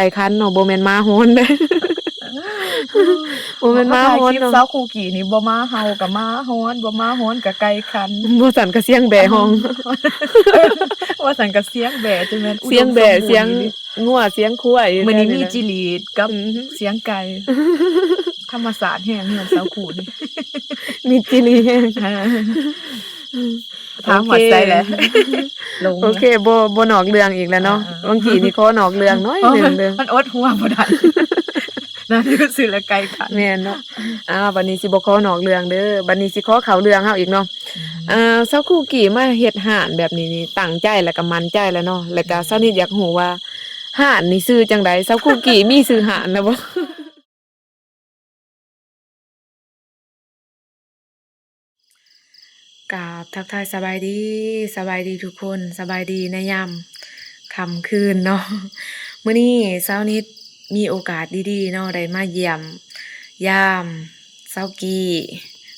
ก่คันเนาะบ่แม่นหมาฮ้อนเด้บ่แม่นหมาถ่ายคลิปฮ้อนเนาะสาวคูกี่นี่บ่มาเห่ากับม้าฮ้อนบ่มาฮ้อนกับไก่คัน บ่สั่นก็เสียงแบะฮ้อง ว่าสันกับเสียงแบะจังแม่นอุ เสียงแบะ ดมสมบูรณ์ เสียงงัวเสียงควาย มื้อนี้มี แท้ๆ จิลีดกับ อือฮึ เสียงไก่ธรรมศาสตร์แห่งเฮือนสาวคูนี่ มีจิลีแฮง ถามฮอดไสแหละลง โอเคบ่นอกเรื่องอีกแล้วเนาะ อ่า บางทีนี่ขอนอกเรื่องน้อยหนึงเด้อ มันอดหัวบ่ได้ นั่นคือสิละไก่คัน แม่นเนาะบัดนี้สิบ่ขอนอกเรื่องเด้อบัดนี้สิขอเข้าเรื่องเฮาอีกเนาะเซาคุกิมาเฮ็ดห้านแบบนี้นี่ตั้งใจแล้วก็มั่นใจแล้วเนาะแล้วก็เซานิดอยากรู้ว่าห้านนี่ชื่อจังได๋เซาคุกิมีชื่อห้านแล้วบ่ กราบทักทายสบายดีทุกคนสบายดีในยามค่ำคืนเนาะ มื้อนี้เช้านิดมีโอกาสดีๆเนาะได้มาเยี่ยมยามเซากี้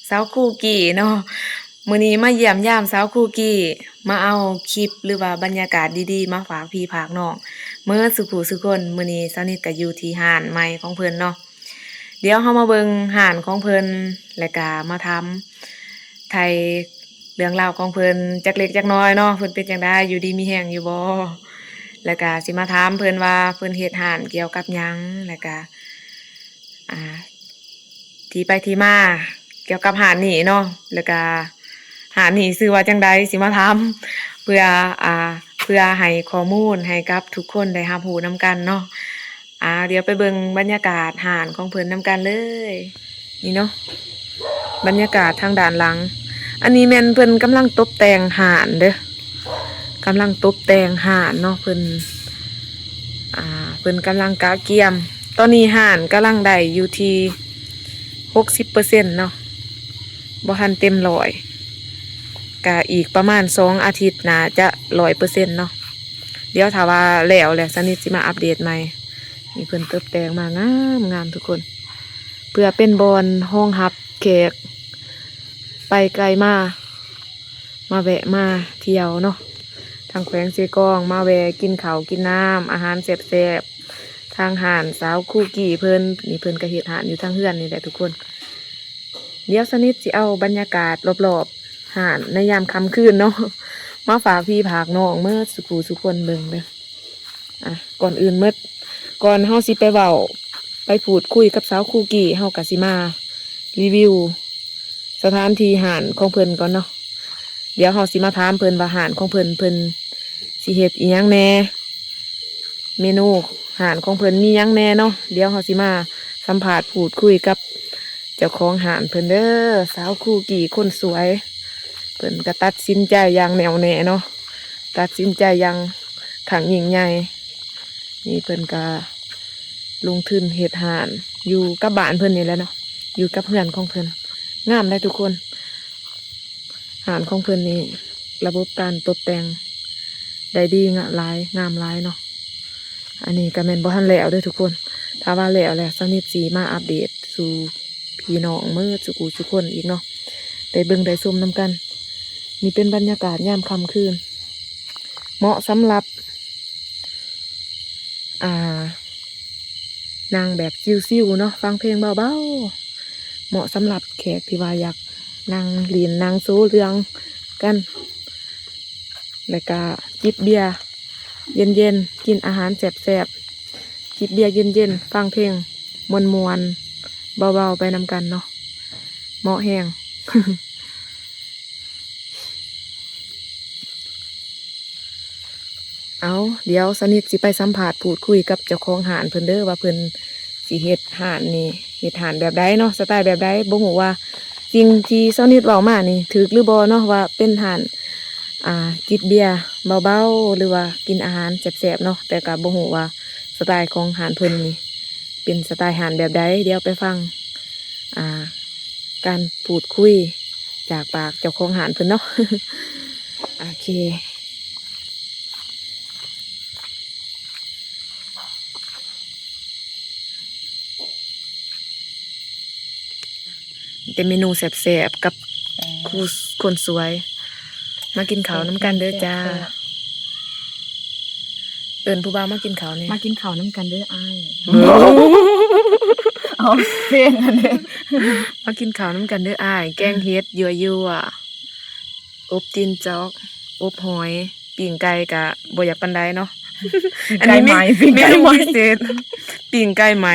เซาคูกี้เนาะมื้อนี้มาเยี่ยมยามเซาคูกี้มาเอาคลิปหรือว่าบรรยากาศดีๆมาฝากพี่ฝากน้องเมื่อสุขุสุคนมื้อนี้เช้านิดก็อยู่ที่ห้านใหม่ของเพิ่นเนาะเดี๋ยวเฮามาเบิ่งห้านของเพิ่นแล้วก็มาทำไทย เรื่องราวของเพิ่นจักเล็กจักน้อยเนาะเพิ่นเป็นจังได๋อยู่ดีมีแรงอยู่บ่แล้วก็สิมาถามเพิ่นว่าเพิ่นเฮ็ดห้านเกี่ยวกับหยังแล้วก็อ่าที่ไปที่มาเกี่ยวกับห้านนี้เนาะแล้วก็ห้านนี้ชื่อว่าจังได๋สิมาถามเพื่อเพื่อให้ข้อมูลให้กับทุกคนได้รับรู้นํกันเนาะเดี๋ยวไปเบิ่งบรรยากาศห้านของเพิ่นนํกันเลยนี่เนาะบรรยากาศทางด้านหลัง อันนี้แม่นเพิ่นกำลังตบแต่งห่านเด้อกำลังตบแต่งห่านเนาะเพิ่นเพิ่นกำลังกะเกียม ตอนนี้ห่านกำลังได้อยู่ที่60%เนาะบ่ทันเต็ม100ก็อีกประมาณ2อาทิตย์น่าจะ100%เนาะเดี๋ยวถ้าว่าแล้วแหละสนิทสิมาอัปเดตใหม่นี่เพิ่นตบแต่งมางามทุกคน เพื่อเป็นบอนห้องรับแขกไปไกลมาแวะมาเที่ยวเนาะทางแขวงเซกองมาแวะกินข้าวกินน้ำอาหารแซ่บๆทางหานสาวคูกี้เพิ่นนี่เพิ่นก็เฮ็ดหานอยู่ทางเฮือนนี่แหละทุกคนเดี๋ยวสนิทสิเอาบรรยากาศรอบๆหานในยามค่ำคืนเนาะมาฝากพี่ผากน้องเมื่อสุคนเบิ่งเด้อก่อนอื่นก่อนเฮาสิไปเว้าไปพูดคุยกับสาวคูกี้เฮาก็สิมารีวิวสถานที่หานของเพิ่นก่อนเนาะเดี๋ยวเฮาสิมาถามเพิ่นว่าหานของเพิ่นสิเฮ็ดอีหยังแหน่เมนูหานของเพิ่นมีหยังแหน่เนาะเดี๋ยวเฮาสิมาสัมภาษณ์พูดคุยกับเจ้าของหานเพิ่นเด้อสาวคูกี้คนสวยเพิ่นก็ตัดสินใจอย่างแน่วแน่เนาะตัดสินใจอย่างขังยิ่งใหญ่นี่เพิ่นก็ลงทุนเฮ็ดหานอยู่กับบ้านเพิ่นนี่แหละเนาะอยู่กับเพื่อนของเพิ่นงามได้ทุกคนหานของเพิ่นนี่ระบบการตกแต่งได้ดีงามหลายเนาะอันนี้ก็แม่นบ่ทันแล้วเด้อทุกคนถ้าว่าแล้วสนิทสิมาอัปเดตสู่พี่น้องมื้อทุกคนอีกเนาะได้เบิ่งได้ชมนํกันนี่เป็นบรรยากาศยามค่ำคืนเหมาะสำหรับนั่งแบบชิวๆเนาะฟังเพลงเบาๆเหมาะสำหรับแขกที่ว่าอยากนั่งเรียนนั่งโซเรื่องกันแล้วก็จิบเบียร์เย็นๆกินอาหารแซ่บๆจิบเบียร์เย็นๆฟังเพลงมวนๆเบาๆไปนำกันเนาะเหมาะแห้ง เอาเดี๋ยวสนิทสิไปสัมภาษณ์พูดคุยกับเจ้าของหานเพิ่นเด้อว่าเพิ่นสิเฮ็ดหานนี่เฮ็ดหานแบบใดเนาะสไตล์แบบใดบ่ฮู้ว่าสิ่งที่สนิทเว้ามานี่ถูกหรือบ่เนาะว่าเป็นหานจิบเบียร์เบาๆหรือว่ากินอาหารแซ่บๆเนาะแต่ก็บ่ฮู้ว่าสไตล์ของหานเพิ่นนี่เป็นสไตล์หานแบบใดเดี๋ยวไปฟังการพูดคุยจากปากเจ้าของหานเพิ่นเนาะ โอเคเป็นเมนูแซ่บๆกับคู่คนสวยมากินข้าวน้ำกันเด้อจ้า เอิ้นผู้บ่าวมากินข้าวแหน่ มากินข้าวนํกันเด้ออ้าย โอ้ เอาเพลงอันนี้ มากินข้าวนํกันเด้ออ้าย แกงเฮ็ดยั่วๆอบตีนจอกอบหอยปิ้งไก่ก็บ่อยากปานใดเนาะ อันนี้ปิ้งไก่ไหม พิเศษปิ้งไก่ไหม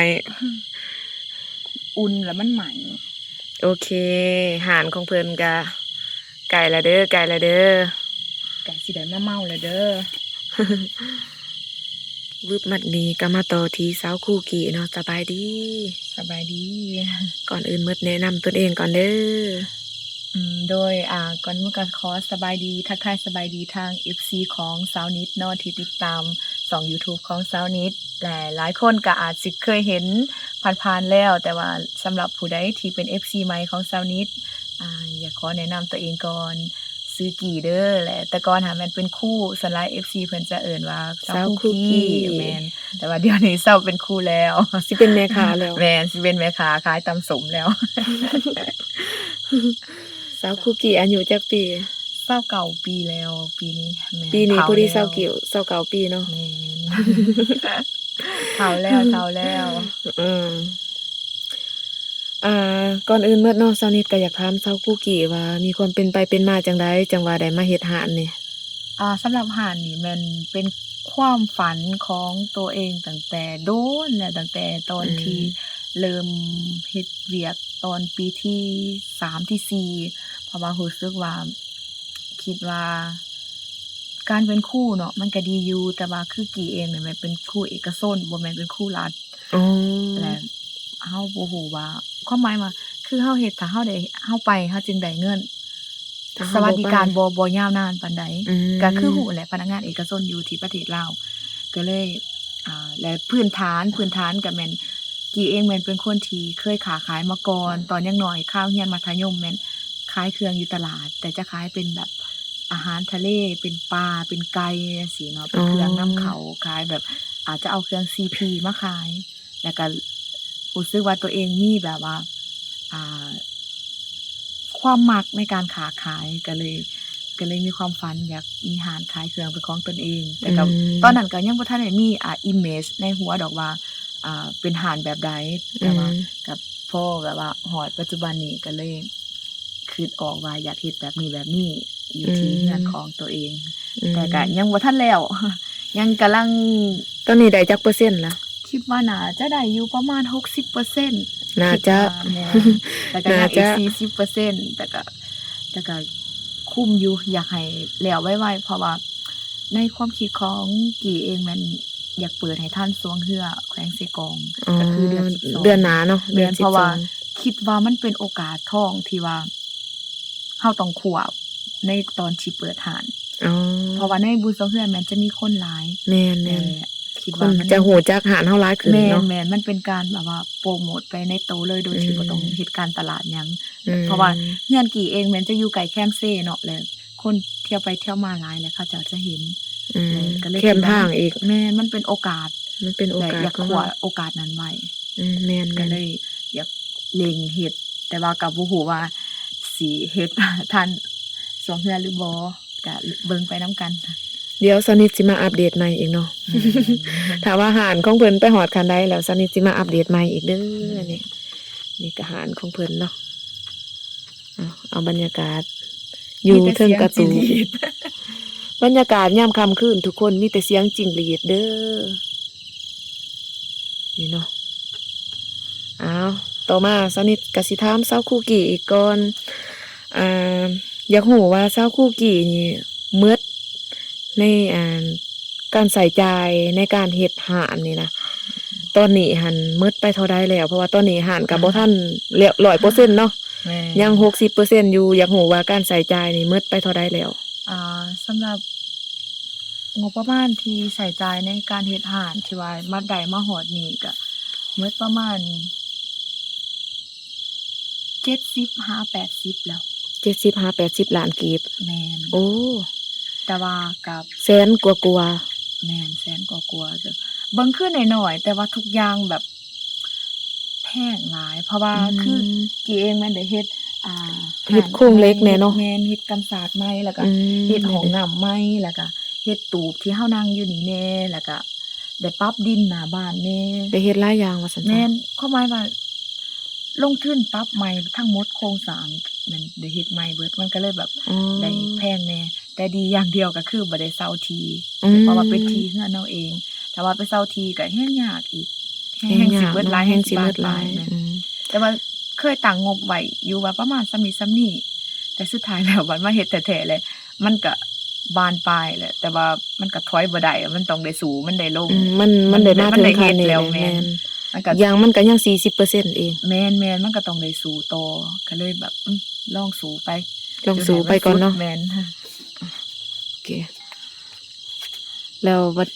อุ่นแล้วมันใหม่ โอเคหารของเพิ่นก็ไก่ละเด้อ ไก่สิได้มาเมาแล้วเด้อ วึบมัดนี้ก็มาต่อที่สาวคู่กี่เนาะสบายดี สบายดี ก่อนอื่นหมดแนะนำตนเองก่อนเด้อ โดยก่อนอื่นก็ขอสบายดีทักทายสบายดีทาง FC ของสาวนิดเนาะที่ติดตามช่อง YouTube ของสาวนิดและหลายคนก็อาจสิเคยเห็นผ่านๆแล้ว แต่ว่าสำหรับผู้ใดที่เป็น FC ใหม่ของสาวนิดอยากขอแนะนำตัวเองก่อนซื้อกี่เด้อและแต่ก่อนหาแม่นเป็นคู่สไลด์ FC เพิ่นจะเอิ้นว่าสาวคู่กี่แม่นแต่ว่าเดี๋ยวนี้เซาเป็นคู่แล้ว สิเป็นแม่ค้าแล้ว แม่นสิเป็นแม่ค้าขายตำสมแล้ว สาวคู่กี่อายุจักปี 29ปีแล้วปีนี้แม่น ปีนี้ผู้ที่ เฒ่า 29ปีเนาะ แม่น เฒ่าแล้ว ก่อนอื่นเมื่อเนาะสาวนิดก็อยากถามสาวคู่กี่ว่ามีความเป็นไปเป็นมาจังไดจังว่าได้มาเฮ็ดหานนี่ สำหรับห่านนี่มันเป็นความฝันของตัวเองตั้งแต่โดนแล้วตั้งแต่ตอนที่เริ่มเฮ็ดเวียกตอนปีที่3ที่4เพราะว่ารู้สึกว่าคิดว่าการเป็นครูเนาะมันก็ดีอยู่แต่ว่าคือกี่เองเนี่ยมันเป็นครูเอกชนบ่แม่นเป็นครูรัฐ อ๋อ และเฮาบ่ฮู้ว่าความหมายว่าคือเฮาเฮ็ดถ้าเฮาได้เฮาไปเฮาจึงได้เงิน สวัสดิการบ่ยาวนานปานใดก็คือฮู้แหละพนักงานเอกชนอยู่ที่ประเทศลาวก็เลยและพื้นฐานก็แม่นกี่เองแม่นเป็นคนที่เคยค้าขายมาก่อนตอนยังน้อยข้าวเรียนมัธยมแม่นขายเครื่องอยู่ตลาด แต่จะขายเป็นแบบอาหารทะเลเป็นปลาเป็นไก่จังซี่เนาะเป็นเครื่องนำเข้าขายแบบอาจจะเอาเครื่อง CP มาขายแล้วก็รู้สึกว่าตัวเองมีแบบว่าความมักในการค้าขายก็เลยมีความฝันอยากมีร้านขายเครื่องเป็นของตนเองแต่ก็ตอนนั้นก็ยังบ่ทันได้มีimage ในหัวดอกว่าเป็นร้านแบบใดแต่ว่ากับพอแบบว่าฮอดปัจจุบันนี้ก็เลยคิดออกว่าอยากเฮ็ดแบบนี้อยู่ที่งานของตัวเองแต่ก็ยังบ่ทันแล้ว ยังกำลัง ตอนนี้ได้จักเปอร์เซ็นต์ละ คิดว่าน่าจะได้อยู่ประมาณ 60% น่าจะ แต่ก็ยังอีก 40% แต่ก็คุ้มอยู่อยากให้แล้วไวๆเพราะว่าในความคิดของกี่เองมันอยากเปิดให้ท่านสวงเฮือแขวงเสกองก็คือเดือน12 เดือนหน้าเนาะเดือน เพราะว่าคิดว่ามันเป็นโอกาสทองที่ว่าเฮาต้องควบในตอนที่เปิดห้านเพราะว่าในบุญสวงเฮือมันจะมีคนหลายแม่นคิด ค ว่าน มัน จะโหจักหารเฮาหลายขึ้นเนาะ แม่นมันเป็นการแบบว่าโปรโมตไปในโตเลยโดยที่บ่ต้องเฮ็ดการตลาดหยังเพราะว่าเฮือนกี่เองมันจะอยู่ไกลแคมเซ่เนาะแล้วคนเที่ยวไปเที่ยวมาหลายแล้วเขาจะเห็นก็เลยแคมทางอีก แม่นมันเป็นโอกาส อยาก ของ ขว เรา โอกาสนั้นไว้ แม่น ก็เลยอยากเล็งเฮ็ดแต่ว่าก็บ่ฮู้ว่าสิเฮ็ด ทันสวงเฮือหรือบ่ก็เบิ่งไปนํกัน เดี๋ยวสนิทสิมาอัปเดตใหม่อีกเนาะ ถ้าว่าหารของเพิ่นไปฮอดคันใดแล้วสนิทสิมาอัปเดตใหม่อีกเด้อนี่ก็หารของเพิ่นเนาะเอาบรรยากาศอยู่เทิงการะตูนบรรยากาศยามค่ำคืนทุกคนมีแต่เสียงจิ้งหรีดเด้อนี่เนาะต่อมาสนิทก็สิถามสาวคู่กี่อีกก่อนอยากรู้ว่าสาวคู่กี่นี่หมดในการใส่ใจในการเฮ็ดหานนี่นะตอนนี้หันหมดไปเท่าใดแล้วเพราะว่าตอนนี้หานก็บ่ทัน 100% เนาะยัง 60% อยู่อยากรู้ว่าการใส่ใจนี่หมดไปเท่าใดแล้วสำหรับงบประมาณที่ใส่ใจายในการเฮ็ดหานที่ว่ามาได้มาฮอดนี่ก็หมดประมาณ70-80แล้ว 70-80 ล้านกีบแม่นโอ้แต่ว่ากับแสนกว่า แม่นแสนกว่าๆจ้ะเบิ่งคือน้อยๆแต่ว่าทุกอย่างแบบแพงหลายเพราะว่าคือกี่เองมันได้เฮ็ดโครงเหล็กแน่เนาะแม่นเฮ็ดกันศาสตร์ใหม่แล้วก็เฮ็ดห้องน้ำใหม่แล้วก็เฮ็ ฮ็ดตูบที่เฮานั่งอยู่นี่แหน่แล้วก็ได้ปรับดินหน้าบ้านแหน่ ได้เฮ็ดหลายอย่างว่าซั่นจ้ะ แม่นความหมายว่าลงทุนปรับใหม่ทั้งหมดโครงสร้างมันได้เฮ็ดใหม่เบิดมันก็เลยแบบ อ๋อ ได้แพงแหน่แต่ดีอย่างเดียวก็คือบ่ได้เซาที อืม เพราะว่าเป็นที่เฮือนเราเองถ้าว่าไปเซาทีก็แฮงยากอีกแฮงสิเบิดหลาย แฮ แฮ ง ง สิ สิ เบิ บา ด ด ห ป ลา ลาย ยแม่น อืม แต่ว่าเคยตั้งงบไว้อยู่ว่าประมาณส่ำนี้ส่ำนี้แต่สุดท้ายแล้วบัดมาเฮ็ดแท้ๆเลยมันก็บานปลายแหละแต่ว่ามันก็ถอยบ่ได้มันต้องได้สู้มันได้ลง อืมมันได้มาถึงขั้นนี้ แล้ แล้ว ว แม่ แม่ น น มันก็ อย่างมันก็ยัง40%เอง แม่นมันก็ต้องได้สู้ต่อก็เลยแบบลองสู้ไป ลองสู้ไปก่อนเนาะ แม่น โอเค แล้วบัด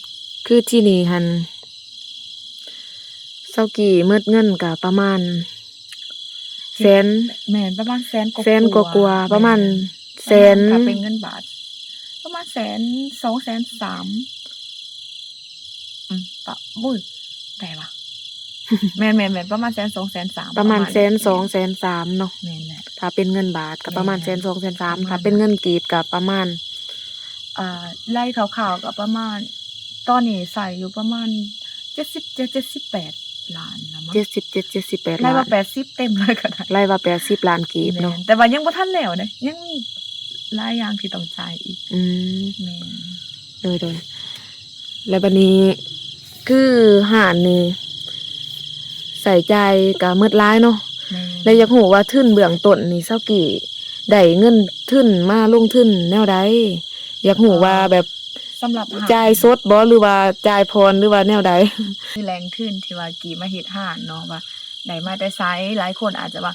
คือที่นี่หันเซากี่หมดเงินก็ประมาณแสน แม่นประมาณแสนกว่า แสนกว่าๆประมาณแสน ถ้าเป็นเงินบาท ประมาณแสน2 แสน 3ปะบุ้ยได้ปะ แม่นๆๆประมาณแสน2 แสน 3 ประมาณแสน2แสน3เนาะ แม่นแหละ ถ้าเป็นเงินบาทก็ประมาณ แม่ แสน น 2แสน ประมาณ 3ถ้าเป็นเงินกีบก็ประมาณ ไล่คร่าวๆก็ประมาณ ตอนนี้ใส่อยู่ประมาณ77-78ล้านนะมั้ง 77-78 ไล่ ล้าน ว่า80เต็มเลยก็ได้ ไล่ว่า80ล้านกีบ แม่ เนาะ นแต่ว่ายังบ่ทันแล้วเด้ยังมีหลายอย่างที่ต้องจ่ายอีก อืม แม่น โดยแล้วบัดนี้คือหารนี่ใส่ใจายก็หมดหลายเนาะ แม่น แล้วอยากรู้ว่าทุนเบื้องต้นนี่เซากี่ได้เงินทุนมาลงทุนแนวใดอยากรู้ว่าแบบ สำหรับห จ่ายสดบ่หรือว่าจ่ายผ่อนหรือว่าแนวใด คือแรงขึ้นที่ว่ากี่มาเฮ็ดห้านเนาะว่าได้มาแต่ไสหลายคนอาจจะว่า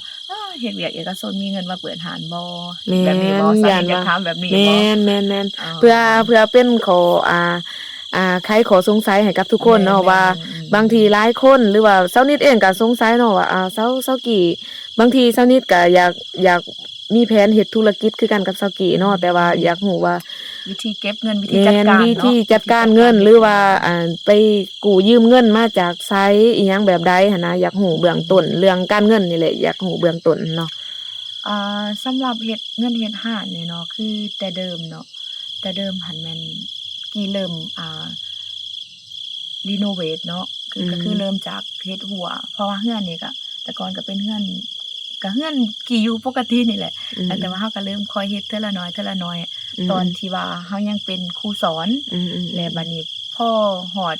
เฮ็ดเวียกเอกชนมีเงินมาเปิดห้านบ่ แม่น แบบนี้บ่สา ย้าน มีอยาก ว่า ถามแบบนี้ แม่ บ่ นแม่นแม่น อ๋อ เพื่อเป็นขอใครขอสงสัยให้กับทุกคนเนาะ แม่น ว่า อืม บางทีหลายคนหรือว่าเซานิดเองก็สงสัยเนาะว่าเซากี่บางทีเซานิดก็อยากมีแผนเฮ็ดธุรกิจคือกันกับเซากี่เนาะแต่ว่าอยากรู้ว่า วิธีเก็บเงินวิธีจัด แม่น การ วิ เนาะ ธีจัดการเงินหรือว่าไปกู้ยืมเงินมาจากไสอีหยังแบบใดหันนะอยากรู้เบื้องต้นเรื่องการเงินนี่แหละอยากรู้เบื้องต้นเนาะ สำหรับเฮ็ดเงินเฮ็ดห้านนี่เนาะคือแต่เดิมเนาะแต่เดิมหันแม่นกี่เริ่มรีโนเวทเนาะก็คือเริ่มจากเฮ็ดหัว เพราะว่าเฮือนนี่ก็แต่ก่อนก็เป็นเฮือนกี่อยู่ปกตินี่แหละ แต่ว่าเฮาก็เริ่มค่อยเฮ็ดเทื่อละน้อยตอนที่ว่าเฮายังเป็นครูสอน และบัดนี้พอฮอด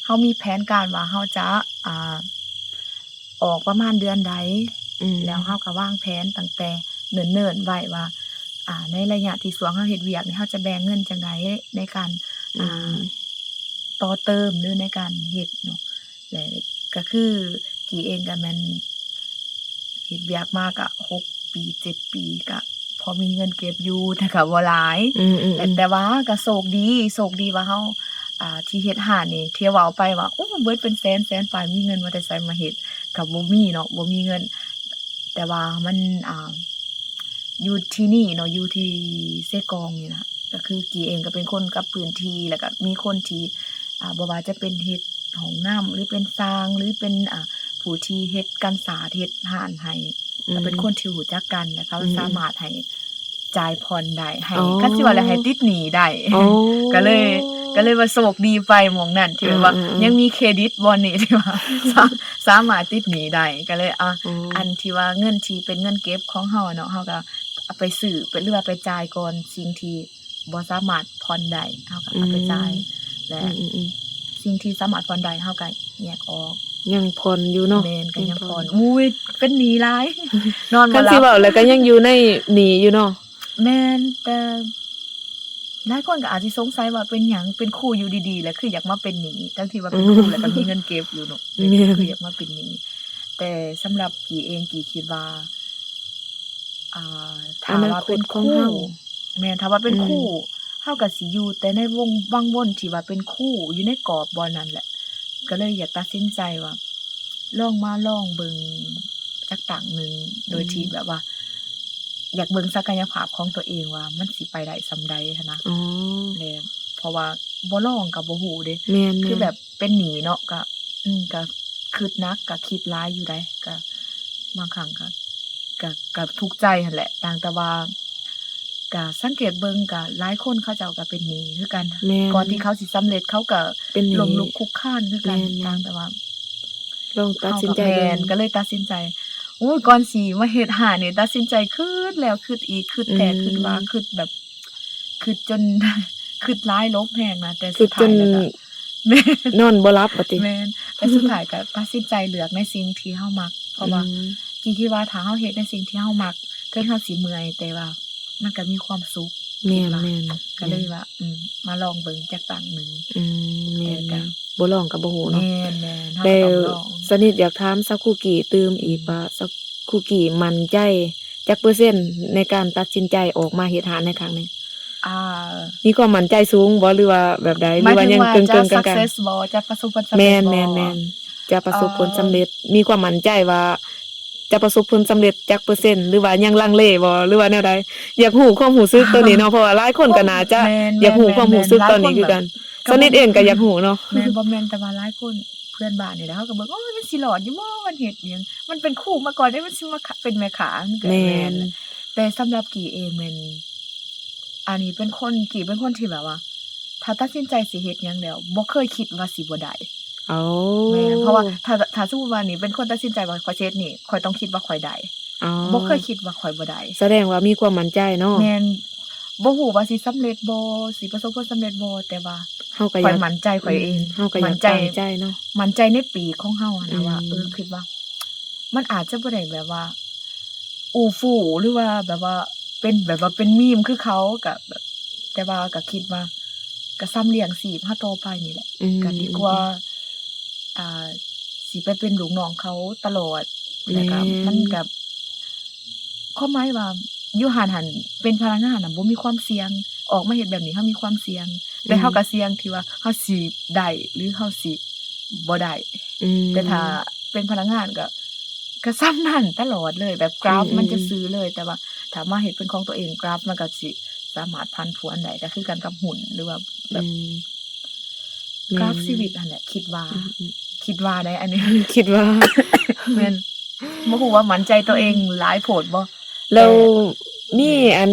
เฮามีแผนการว่าเฮาจะออกประมาณเดือนใด แล้วเฮาก็วางแผนตั้งแต่เนิ่นๆไว้ว่าในระยะที่สวงเฮาเฮ็ดเวียกนี่เฮาจะแบ่งเงินจังไดในการต่อเติมหรือในการเฮ็ดเนาะและก็คือกี่เองก็แม่นเฮ็ดเวียกมาก็6 ปี 7 ปีก็พอมีเงินเก็บอยู่แต่ก็บ่หลาย แต่ว่าก็โชคดีว่าเฮาที่เฮ็ดห้านนี่ที่เว้าไปว่าโอ้เบิดเป็นแสนปลายมีเงินมาแต่ไสมาเฮ็ดก็บ่มีเนาะบ่มีเงิน แต่ว่ามันอยู่ที่นี่เนาะอยู่ที่เซกองนี่นะก็คือกี่เองก็เป็นคนกับพื้นที่แล้วก็มีคนที่บ่ว่าจะเป็นเฮ็ดห้องน้ำหรือเป็นสร้างหรือเป็นผู้ที่เฮ็ดการสาธิตห้านให้ก็เป็นคนที่รู้จักกันแล้วก็สามารถให้จ่ายผ่อนได้ให้คันสิว่าแล้วให้ติดหนี้ได้ ก็เลยว่าโชคดีไปหม้องนั้นที่แบบว่ายังมีเครดิตบ่นี่ที่ว่า สามารถติดหนี้ได้ก็เลยอันที่ว่าเงินที่เป็นเงินเก็บของเฮาเนาะเฮาก็เอาไปซื้อหรือว่าไปจ่ายก่อนสิ่งที่บ่สามารถผ่อนได้เฮาก็เอาไปจ่ายและสิ่งที่สามารถผ่อนได้เฮาก็แยกออก ยังผ่อนอยู่เนาะ แม่นก็ยังผ่อนอุ้ยเป็นหนี้หลาย นอนบ่ คัน หลั สิ บ เว้าแล้วก็ยังอยู่ในหนี้อยู่เนาะ แม่นแต่หลายคนก็อาจสิสงสัยว่าเป็นหยังเป็นครูอยู่ดีๆแล้วคืออยากมาเป็นหนี้ทั้งที่ว่าเป็นครูแล้วก็มีเงินเก็บอยู่เนาะคืออยากมาเป็นหนี้แต่สำหรับกี่เองกี่คิดว่าถ้าว่าเป็นครูแม่นถ้าว่าเป็นครูเฮาก็สิอยู่แต่ในวงวังวนที่ว่าเป็นครูอยู่ในกรอบบ่นั้นแหละก็เลยอยากตัดสินใจว่าลองเบิ่งจักตั้งหนึงโดยที่แบบว่า อยากเบิ่งศักยภาพของตัวเองว่ามันสิไปได้ส่ำใดหั้นนะแล้วเพราะว่าบ่ลองก็บ่ฮู้เด้ แม่น คือแบบเป็นหนี้เนาะก็ก็คิดหนักก็คิดหลายอยู่ได้ก็บางครั้งก็ทุกข์ใจหั่นแหละต่างแต่ว่า ก็สังเกตเบิ่งก็หลายคนเขาเจ้าก็เป็นหนี้คือกัน แม่น ก่อนที่เขาสิสำเร็จเขาก็ เป็นหนี้ ล้มลุกคลุกคลานคือกัน แม่นๆ ต่างแต่ว่า ลองตัดสินใจ เฮากับแม่ เบิ่ น ง ก็เลยตัดสินใจโอ้ยก่อนสิมาเฮ็ดหานี่ตัดสินใจคิดแล้วคิดอีกคิดแท้คิดว่าคิดแบบคิดจน คิดหลายลบแฮงนะแต่ คื สุ อ ด จ ท้าย น แล้วก็ แม่น นอนบ่หลับว่าติ แม่นแต่สุดท้ายก็ตัดสินใจเลือกในสิ่งที่เฮามัก เพราะว่า กี้คิดว่าถ้าเฮาเฮ็ดในสิ่งที่เฮามักถึงเฮาสิเมื่อยแต่ว่ามันก็มีความสุข แม่ คิดว่า น ก็เลยว่ามาลองเบิ่งจักตั้งหนึง แม่ ก็ นบ่ลองก็บ่ฮู้เนาะ แม่นๆเฮา แล้ ก็ ว ต้องลอง สนิทอยากถามสักคุกี้ตื่มอีกว่าสักคุกี้มั่นใจจักเปอร์เซ็นต์ในการตัดสินใจออกมาเฮ็ดหาในครั้งนี้ อ่า มีความมั่นใจสูงบ่หรือว่าแบบใดห ห รื มาย อว่า ถึง ยัง ว่า เกิ จะ งๆกลาง success บ่จะประสบผลสำ ๆ เร็ แม่ จบ่ นๆๆจะประสบผลสำเร็จ มีความมั่นใจว่า จะประสบผลสำเร็จจักเปอร์เซ็นต์หรือว่ายังลังเลบ่หรือว่าแนวใดอยากฮู้ความรู้สึกตัวนี้เนาะเพราะว่าหลายคนก็น่าจะ แม่นๆ อยากฮู้ความรู้สึกตอนนี้คือกัน หลายคนแบบ สนิทเองก็อยากฮู้เนาะ แม่นบ่แม่นแต่ว่าหลายคนเพื่อนบ้านนี่แหละเขาก็เบิ่งโอ้ยมันสิรอดอยู่บ่มันเฮ็ดหยังมันเป็นครูมาก่อนได้มันสิมาเป็นแม่ค้ามันก็ แม่ แม่น น แหละแต่สำหรับกี่เองแม่นอันนี้เป็นคนกี่เป็นคนที่แบบว่า ถ้าตัดสินใจสิเฮ็ดหยังแล้วบ่เคยคิดว่าสิบ่ได้ เอา แม่นเพราะว่าถ้าสมมุติว่านี่เป็นคนตัดสินใจว่าข่อยสิเฮ็ดนี่ข่อยต้องคิดว่าข่อยได้ อ๋อ บ่เคยคิดว่าข่อยบ่ได้ แสดงว่ามีความมั่นใจเนาะ แม่นบ่ฮู้ว่าสิสำเร็จบ่สิประสบผลสำเร็จบ่แต่ว่า เฮาก็อ ข่อย ยาก มั่นใจข่อยเอง เฮาก็อยาก มั่นใจ ตั้งใจเนาะ มั่นใจในปีของเฮาอะนะว่า อืม คิดว่า มันอาจจะบ่ได้แบบว่า อู้ฟู่หรือว่าแบบว่าเป็นแบบว่าเป็นมีมคือเขาก็แบบ แต่ว่าก็คิดว่าก็ซ้ำเลี้ยงชีพเฮาต่อไปนี่แหละ อืม ก็ดีกว่า สิไปเป็นลูกน้องเขาตลอดแล้วก็ แม่น มันก็ความหมายว่าอยู่หันเป็นพนักงานน่ะบ่มีความเสี่ยง ออกมาเฮ็ดแบบนี้เฮามีความเสี่ยง แต่เฮาก็เสี่ยงที่ว่าเฮาสิได้หรือเฮาสิบ่ได้ อืม แต่ถ้าเป็นพนักงานก็ซ้ำนั่นตลอดเลย แบบกราฟ อืม มันจะซื้อเลย แต่ว่าถ้ามาเฮ็ดเป็นของตัวเองกราฟมันก็สิสามารถพันผวนได้ก็คือกันกับหุ้นหรือว่าแบบ อืม กราฟชีวิตนั่นแหละ คิดว่าได้อันนี้ คิดว่า แม่นบ่ฮู้ว่ามั่นใจตัวเองหลายโพดบ่ แล้วมีอัน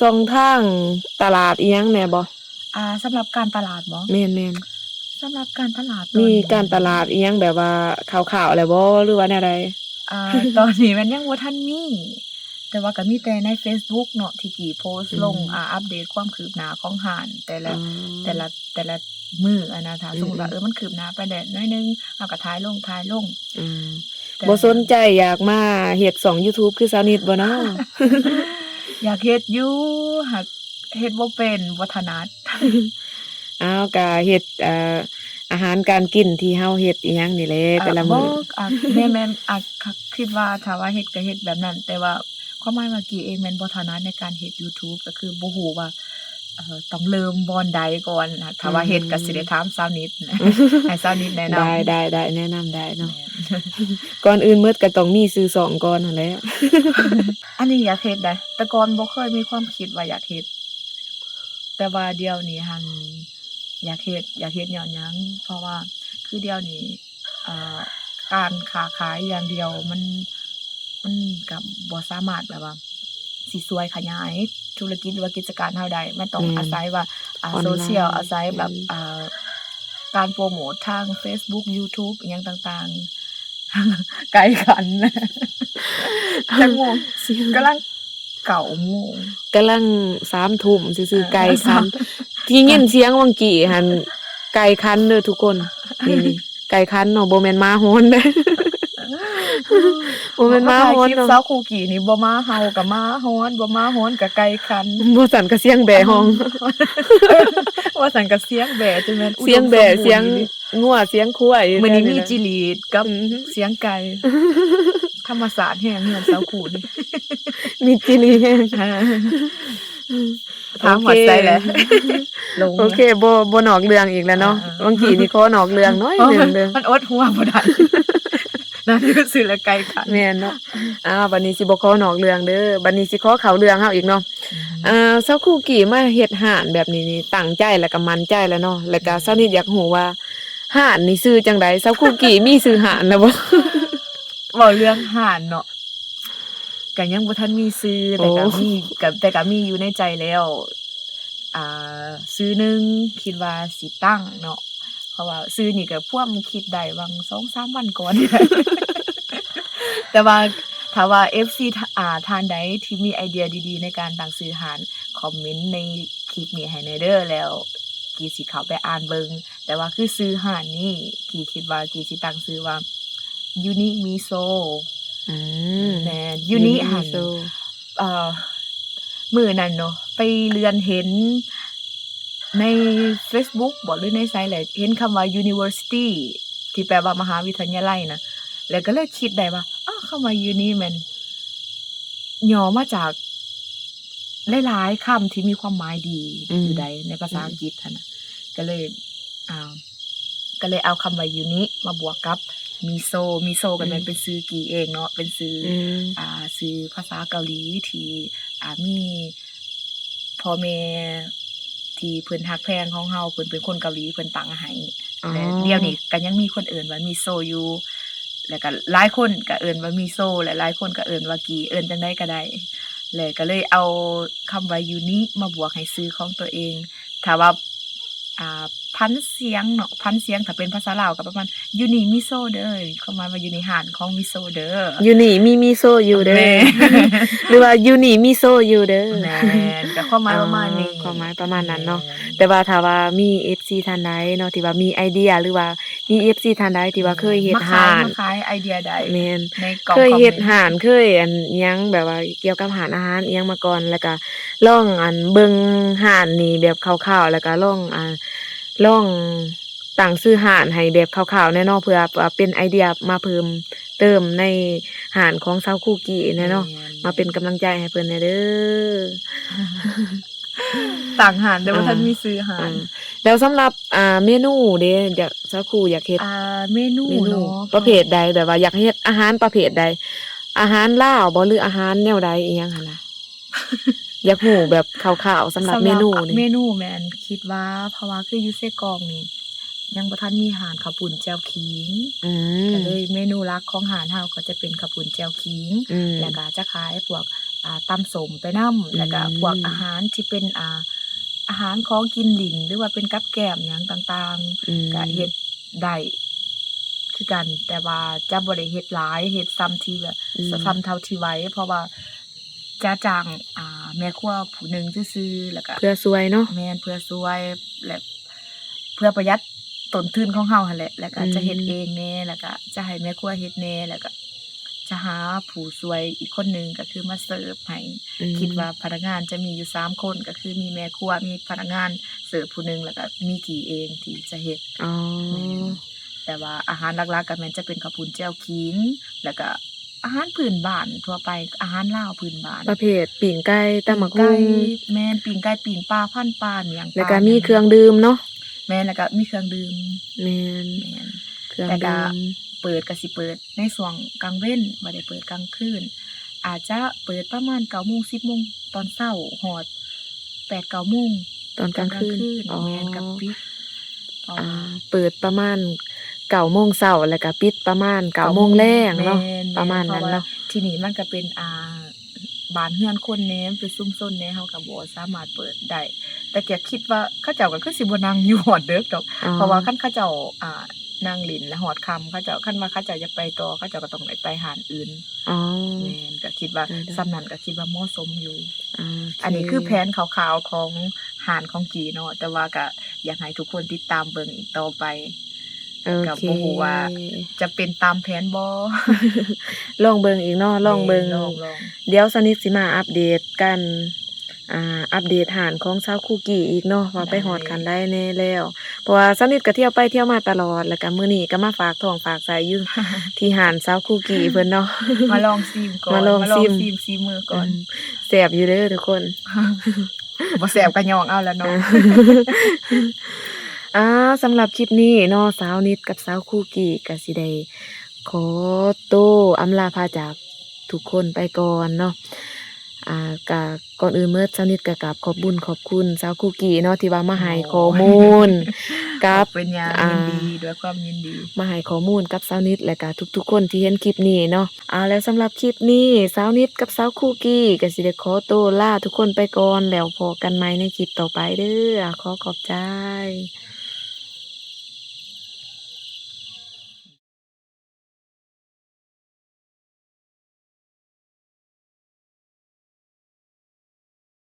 ช่องทางตลาดอีหยังแหน่บ่ สำหรับการตลาดบ่ แม่น สำหรับการตลาด ๆมีการตลาดอีหยังแบบว่าข่าวๆแล้วบ่หรือว่าแนวใด ตอนนี้มันยังบ่ทันมี แต่ว่าก็มีแต่ใน Facebook เนาะที่กี่โพสต์ลงอัปเดตความคืบหน้าของห้านแต่ละ แต่ละมื้ออะนะถ้าสมมุติว่ามันคืบหน้าไปได้น้อยนึงเฮาก็ถ่ายลง อืม แต่ บ่สนใจอยากมาเฮ็ดช่อง YouTube คือสาวนิดบ่เนาะ อยากเฮ็ดอยู่หักเฮ็ดบ่เป็นบ่ถนัด อ้าวก็เฮ็ดอาหารการกินที่เฮาเฮ็ดอีหยังนี่แหละแต่ละมื้อ แม่นคิดว่าถ้าว่าเฮ็ดก็เฮ็ดแบบนั้น แต่ว่าความหมายว่ากี่เองแม่นบ่ถนัดในการเฮ็ด YouTube ก็คือบ่ฮู้ว่าต้องเริ่มบอนใดก่อนนะถ้าว่าเฮ็ดก็สิได้ถามสาวนิด ให้สาวนิดแนะนำ ได้แนะนำได้เนาะก่อนอื่นหมดก็ต้องมีชื่อช่องก่อนนั่นแหละ อันนี้อยากเฮ็ดได้แต่ก่อนบ่เคยมีความคิดว่าอยากเฮ็ดแต่ว่าเดี๋ยวนี้หันอยากเฮ็ดย้อนหยังเพราะว่าคือเดี๋ยวนี้การค้าขายอย่างเดียวมันก็บ่สามารถแบบว่าสิช่วยขยายธุรกิจหรือว่ากิจการเฮาได้มันต้องอาศัยว่าโซเชียลอาศัยแบบการโปรโมตทาง Facebook YouTube อิหยังต่างๆ ไกลกันจังโมงกำลัง9 โมง กำลัง3 ทุ่มซื่อๆไก่คันที่ยินเสียงวังกี้หั่นไก่คันเด้อทุกคนนี่ๆไก่คันเนาะบ่แม่นหมาฮ้อนเด้อ บ่แม่นหมาฮ้อน คลิป เนาะ สาวคูกี่นี่บ่มาเฮากับมาฮ้อนบ่มาฮ้อนกับไก่คัน บ่สั่นก็เสียงแบะห้อง ว่าสั่นกับเสียงแบะจังแม่น เสียงแบะเสียงงัวเสียงควาย มื้อนี้มีจิลีดกับ อือฮึ เสียงไก่ ธรรมศาสตร์แห่งเฮือนสาวคูนี่ มีจิลีแฮง ถามหัวใจแหละลง โอเคบ่นอกเรื่องอีกแล้วเนาะบางทีนี่ขอนอกเรื่องน้อยหนึงเด้อ มันอดหัวบ่ได้ นั่นคือสิละไก่คัน แม่นเนาะบัดนี้สิบ่ขอนอกเรื่องเด้อบัดนี้สิขอเข้าเรื่องเฮาอีกเนาะเซาคุกี้มาเฮ็ดห้านแบบนี้นี่ตั้งใจแล้วก็มั่นใจแล้วเนาะแล้วก็เซานิดอยากรู้ว่าห้านนี่ชื่อจังได๋เซาคุกี้มีชื่อห้านแล้วบ่ เว้าเรื่องห่านเนาะ ก็ยังบ่ทันมีชื่อ โอ้ แต่ก็มีอยู่ในใจแล้วอ่ชื่อหนึ่งคิดว่าสิตั้งเนาะเพราะว่าชื่อนี่ก็พวมคิดได้วัง 2-3 วันก่อนนี่แหละ แต่ว่าถ้าว่า FC ท่านใดที่มีไอเดียดีๆในการตั้งชื่อร้านคอมเมนต์ในคลิปนี้ให้แหน่เด้อแล้วกี้สิเข้าไปอ่านเบิ่งแต่ว่าคือชื่อร้านนี้กี้คิดว่ากี้สิตั้งชื่อว่า Unique Miso อืม แม่น Unique หัน เอ่อมื้อนั้นเนาะไปเลือนเห็นในเฟซบุ๊กบ่หรือในไสแหละเห็นคำว่า University ที่แปลว่ามหาวิทยาลัยน่ะแล้วก็เลยคิดได้ว่าอ้าวคำว่า Uni แม่นย่อมาจากหลายๆคำที่มีความหมายดีอยู่ใดในภาษาอังกฤษหั้นน่ะก็เลยอ่าก็เลยเอาคำว่า Uni มาบวกกับ Miso ก็แม่นเป็นชื่อกี่เองเนาะเป็นชื่อ ชื่อภาษาเกาหลีที่มีพ่อแม่ที่เพิ่นฮักแพงของเฮาเพิ่นเป็นคนเกาหลีเพิ่นตั้งให้ อ๋อ และเดี๋ยวนี้ก็ยังมีคนเอิ้นว่ามิโซะอยู่แล้วก็หลายคนก็เอิ้นว่ามิโซะและหลายคนก็เอิ้นว่ากีเอิ้นจังได๋ก็ได้แล้วก็เลยเอาคำว่ายูนิมาบวกให้ชื่อของตัวเองถ้าว่าพันธุ์เสียงเนาะพันธุ์เสียงถ้าเป็นภาษาลาวก็ประมาณยูนิมิโซะเด้อเข้ามาว่าอยู่ในร้านของมิโซะเด้อ อยู่นี่มีมิโซะอยู่เด้อ แม่ หรือว่าอยู่นี่มิโซะอยู่เด้อ แม่นก็ความหมายประมาณนี้ ความหมายประมาณนั้นเนาะ แม่ แต่ว่าถ้าว่ามี FC ท่านใดเนาะที่ว่ามีไอเดียหรือว่ามี FC ท่านใดที่ว่าเคยเฮ็ดร้าน มาขายไอเดียใด แม่น ในกล่อง เคยเฮ็ด คอมมนต์ ร้านเคยอิหยังแบบว่าเกี่ยวกับร้านอาหารอิหยังมาก่อนแล้วก็ลองเบิ่งร้านนี่แบบคร่าวๆแล้วก็ลองตั้งชื่อร้านให้แบบคร่าวๆแน่เนาะเพื่อว่าเป็นไอเดียมาเพิ่มเติมในร้านของสาวคุกกี้แน่เนาะมาเป็นกำลังใจให้เพิ่นแน่เด้อ ต่างหารแต่ว่าท่านมีซื้อหาร แล้วสำหรับเมนูเด้อยากสักครู่อยากเฮ็ด เมนู เมนู เนาะ ประเภทใดแบบว่าอยากเฮ็ดอาหารประเภทใด อาหารลาวบ่หรืออาหารแนวใดอิหยังหั่นน่ะ อยากรู้แบบคร่าวๆสำหรับเมนู เม นี่ นูแม่นคิดว่าเพราะว่าคืออยู่ไส้กรอกนี่ยังบ่ทันมีหารข้าวปุ้นแจ่วขิง อื ก็ ม เลยเมนูหลักของหารเฮาก็จะเป็นข้าวปุ้นแจ่วขิง อืม แล้วก็จะขายพวกตำส้มไปนำแล้วก็พวกอาหารที่เป็นอาหารของกินหลินหรือว่าเป็นกับแกล้มหยังต่าง อืม ๆก็เฮ็ดได้คือกัน แต่ว่าจะบ่ได้เฮ็ดหลายเฮ็ดซ้ำที่แบบซ้ำเท่าที่ไหวเพราะว่าจะจ้างแม่ครัวผู้หนึงซื่อๆแล้วก็ เพื่อสวยเนาะ แม่นเพื่อช่วยและเพื่อประหยัดต้นทุนของเฮาหั่นแหละแล้วก็จะเฮ็ดเองแหน่แล้วก็จะให้แม่ครัวเฮ็ดแหน่แล้วก็จะหาผู้ช่วยอีกคนหนึงก็คือมาเสิร์ฟให้ คิดว่าพนักงานจะมีอยู่3คนก็คือมีแม่ครัวมีพนักงานเสิร์ฟผู้หนึงแล้วก็มีกี่เองที่จะเฮ็ด อ๋อ แต่ว่าอาหารหลักๆก็แม่นจะเป็นข้าวปุ้นแจ่วขิงแล้วก็อาหารพื้นบ้านทั่วไปอาหารลาวพื้นบ้าน ประเภทปิ้งไก่ตำบัก ไก่ หุ่ง แม่นปิ้งไก่ปิ้งปลาพันปลาเมียงปลา แล้วก็มีเครื่องดื่มเนาะ แม่นแล้วก็มีเครื่องดื่ม แม่น แม่น เครื่อง แต่ก็ ดื่ม เปิดก็สิเปิดในช่วงกลางเว้นบ่ได้เปิดกลางคืนอาจจะเปิดประมาณ 9:00 น 10:00 นตอนเช้าฮอด 8-9 โมง ตอนกลางคืนอ๋อ แม่นกับปิด เปิดประมาณ9โมงเช้าแล้วก็ปิดประมาณ9โมงแลงเนาะ แม่น ประมาณนั้น พว่ เนาะ ที่นี่มันก็เป็นบ้านเรือนคนแหน่มันเป็นชุมชนแหน่เฮาก็บ่สามารถเปิดได้ แต่แกคิดว่าเขาเจ้าก็คือสิบ่นั่งอยู่ฮอดดึกดอก เพราะว่าคันเขาเจ้านั่งเล่นแล้วฮอดค่ำเขาเจ้าคันว่าเขาเจ้าจะไปต่อเขาเจ้าก็ต้องได้ไปหานอื่น อ๋อ แม่นก็คิดว่า ได้ๆ ส่ำนั้นก็คิดว่าเหมาะสมอยู่ โอเค อันนี้คือแผนคร่าวๆของหานของกีเนาะแต่ว่าก็อยากให้ทุกคนติดตามเบิ่งอีกต่อไป โอ ก็ เค บ่ฮู้ว่า จะเป็นตามแผนบ่ ลองเบิ่งอีกเนาะลองเบิ่ง ลอง เดี๋ยวสนิทสิมาอัปเดตกันอัปเดตหารของชาวคุกกี้อีกเนาะว่าไปฮอดคันใดแน่แล้ว เพราะว่าสนิทก็เที่ยวไปเที่ยวมาตลอดแล้วก็มื้อนี้ก็มาฝากท้องฝากไสอยู่ ที่หารชาวคุกกี้เพิ่นเนาะ มาลองซิมก่อน มาลองซิม ซีมือก่อน แซ่บอยู่เด้อทุกคน บ่แซ่บก็ยองเอาแล้วเนาะ สำหรับคลิปนี้เนาะสาวนิดกับสาวคุกกี้ก็สิได้ขอโตวอำลาพาจากทุกคนไปก่อนเนาะ ก็ก่อนอื่นเมื่อสาวนิทก็กราบขอบบุญขอบคุณสาวคุกกี้เนาะที่ว่ามาให้ข้อมูล กั กับ เป็นหยัง อ่า ยินดีด้วยความยินดี มาให้ข้อมูลกับสาวนิทและก็ทุกๆคนที่เห็นคลิปนี้เนาะแล้วสำหรับคลิปนี้สาวนิทกับสาวคุกกี้ก็สิได้ขอตัวลาทุกคนไปก่อนแล้วพบกันใหม่ในคลิปต่อไปเด้อขอบใจ